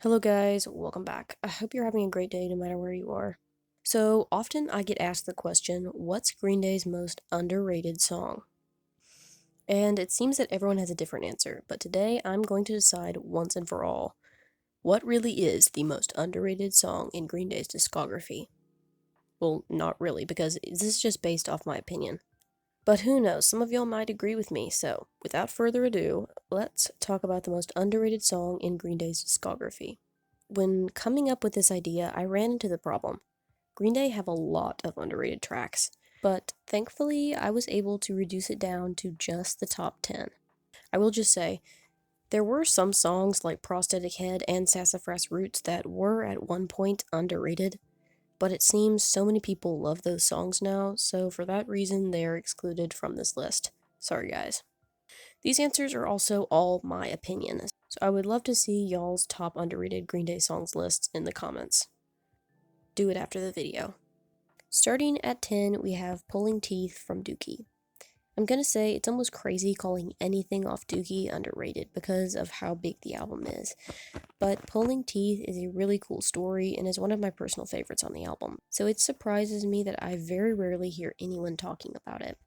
Hello guys, welcome back. I hope you're having a great day no matter where you are. So often I get asked the question, what's Green Day's most underrated song? And it seems that everyone has a different answer, but today I'm going to decide once and for all, what really is the most underrated song in Green Day's discography? Well, not really, because this is just based off my opinion. But who knows, some of y'all might agree with me, so without further ado, let's talk about the most underrated song in Green Day's discography. When coming up with this idea, I ran into the problem. Green Day have a lot of underrated tracks, but thankfully I was able to reduce it down to just the top 10. I will just say, there were some songs like Prosthetic Head and Sassafras Roots that were at one point underrated, but it seems so many people love those songs now, so for that reason they are excluded from this list. Sorry guys. These answers are also all my opinion, so I would love to see y'all's top underrated Green Day songs lists in the comments. Do it after the video. Starting at 10, we have Pulling Teeth from Dookie. I'm gonna say it's almost crazy calling anything off Dookie underrated because of how big the album is, but Pulling Teeth is a really cool story and is one of my personal favorites on the album, so it surprises me that I very rarely hear anyone talking about it.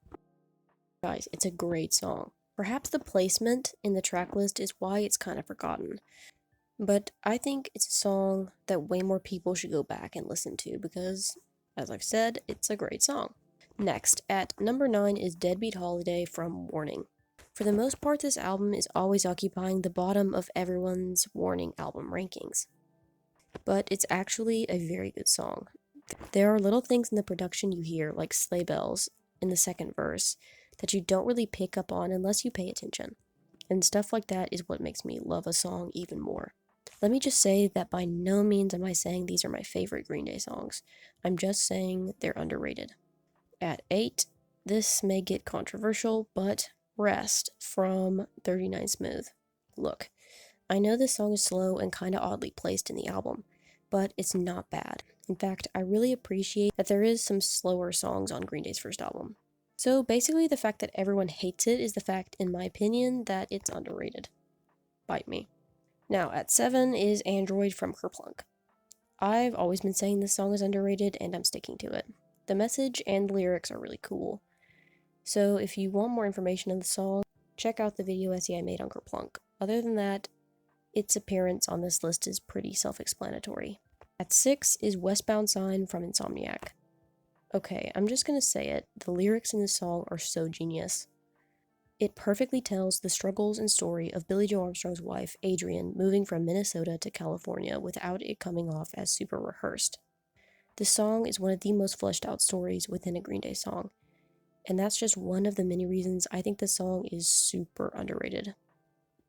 Guys, it's a great song. Perhaps the placement in the track list is why it's kind of forgotten, but I think it's a song that way more people should go back and listen to because, as I've said, it's a great song. Next, at number 9 is Deadbeat Holiday from Warning. For the most part, this album is always occupying the bottom of everyone's Warning album rankings, but it's actually a very good song. There are little things in the production you hear, like sleigh bells in the second verse, that you don't really pick up on unless you pay attention. And stuff like that is what makes me love a song even more. Let me just say that by no means am I saying these are my favorite Green Day songs. I'm just saying they're underrated. At 8, this may get controversial, but Rest from 39 Smooth. Look, I know this song is slow and kinda oddly placed in the album, but it's not bad. In fact, I really appreciate that there is some slower songs on Green Day's first album. So basically the fact that everyone hates it is the fact, in my opinion, that it's underrated. Bite me. Now, at 7 is Android from Kerplunk. I've always been saying this song is underrated, and I'm sticking to it. The message and the lyrics are really cool. So if you want more information on the song, check out the video essay I made on Kerplunk. Other than that, its appearance on this list is pretty self-explanatory. At 6 is Westbound Sign from Insomniac. Okay, I'm just gonna say it, the lyrics in this song are so genius. It perfectly tells the struggles and story of Billie Joe Armstrong's wife, Adrienne, moving from Minnesota to California without it coming off as super rehearsed. This song is one of the most fleshed out stories within a Green Day song, and that's just one of the many reasons I think the song is super underrated.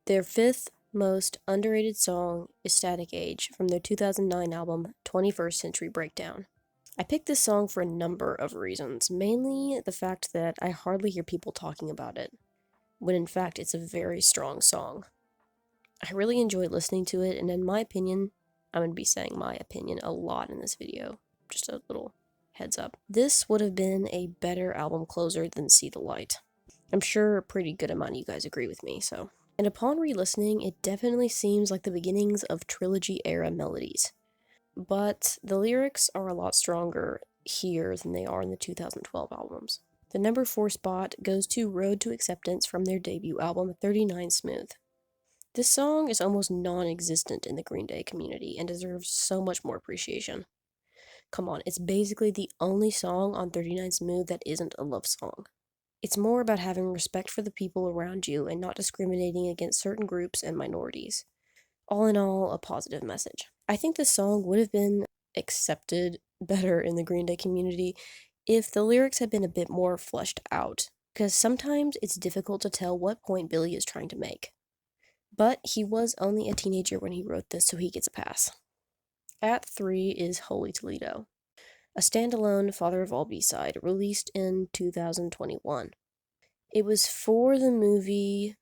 Their fifth most underrated song is Static Age from their 2009 album 21st Century Breakdown. I picked this song for a number of reasons, mainly the fact that I hardly hear people talking about it, when in fact it's a very strong song. I really enjoy listening to it, and in my opinion, I'm going to be saying my opinion a lot in this video. Just a little heads up. This would have been a better album closer than See the Light. I'm sure a pretty good amount of you guys agree with me, so. And upon re-listening, it definitely seems like the beginnings of trilogy-era melodies. But the lyrics are a lot stronger here than they are in the 2012 albums. The number 4 spot goes to Road to Acceptance from their debut album 39 Smooth. This song is almost non-existent in the Green Day community and deserves so much more appreciation. Come on, it's basically the only song on 39 Smooth that isn't a love song. It's more about having respect for the people around you and not discriminating against certain groups and minorities. All in all, a positive message. I think this song would have been accepted better in the Green Day community if the lyrics had been a bit more fleshed out, because sometimes it's difficult to tell what point Billy is trying to make. But he was only a teenager when he wrote this, so he gets a pass. At 3 is Holy Toledo, a standalone Father of All B-side released in 2021. It was for the movie,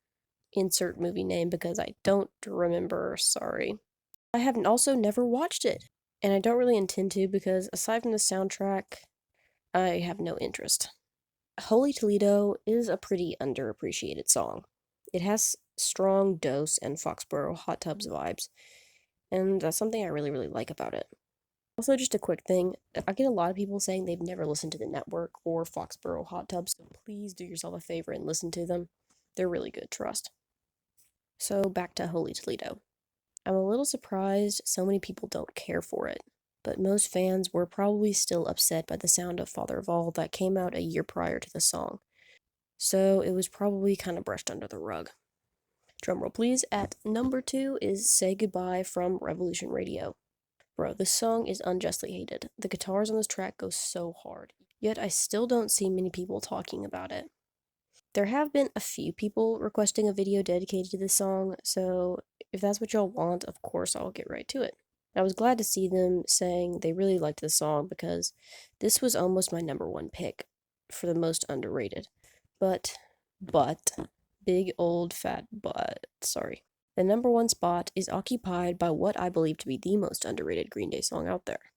insert movie name because I don't remember, sorry. I have also never watched it, and I don't really intend to because aside from the soundtrack, I have no interest. Holy Toledo is a pretty underappreciated song. It has strong Dose and Foxborough Hot Tubs vibes, and that's something I really, really like about it. Also, just a quick thing, I get a lot of people saying they've never listened to The Network or Foxborough Hot Tub, so please do yourself a favor and listen to them. They're really good, trust. So, back to Holy Toledo. I'm a little surprised so many people don't care for it, but most fans were probably still upset by the sound of Father of All that came out a year prior to the song, so it was probably kind of brushed under the rug. Drumroll please, at number 2 is Say Goodbye from Revolution Radio. Bro, this song is unjustly hated. The guitars on this track go so hard, yet I still don't see many people talking about it. There have been a few people requesting a video dedicated to this song, so if that's what y'all want, of course I'll get right to it. I was glad to see them saying they really liked the song because this was almost my number one pick for the most underrated. But, big old fat but, sorry. The number one spot is occupied by what I believe to be the most underrated Green Day song out there.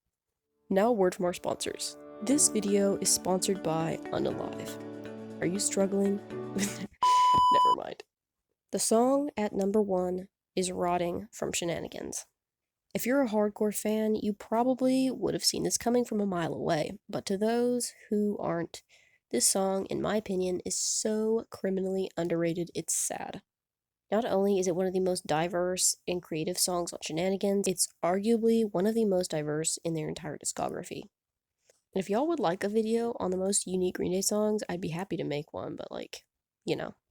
Now, a word from our sponsors. This video is sponsored by Unalive. Are you struggling? Never mind. The song at number 1 is Rotting from Shenanigans. If you're a hardcore fan, you probably would have seen this coming from a mile away, but to those who aren't, this song, in my opinion, is so criminally underrated it's sad. Not only is it one of the most diverse and creative songs on Shenanigans, it's arguably one of the most diverse in their entire discography. And if y'all would like a video on the most unique Green Day songs, I'd be happy to make one, but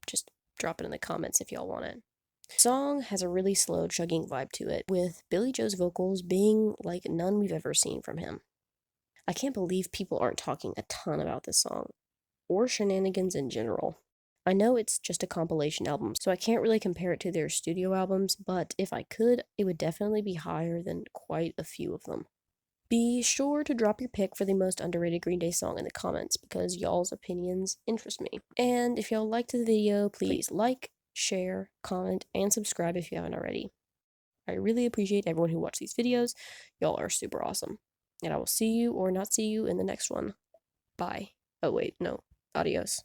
just drop it in the comments if y'all want it. The song has a really slow, chugging vibe to it, with Billy Joe's vocals being like none we've ever seen from him. I can't believe people aren't talking a ton about this song, or Shenanigans in general. I know it's just a compilation album, so I can't really compare it to their studio albums, but if I could, it would definitely be higher than quite a few of them. Be sure to drop your pick for the most underrated Green Day song in the comments because y'all's opinions interest me. And if y'all liked the video, please like, share, comment, and subscribe if you haven't already. I really appreciate everyone who watched these videos. Y'all are super awesome. And I will see you or not see you in the next one. Bye. Oh wait, no. Adios.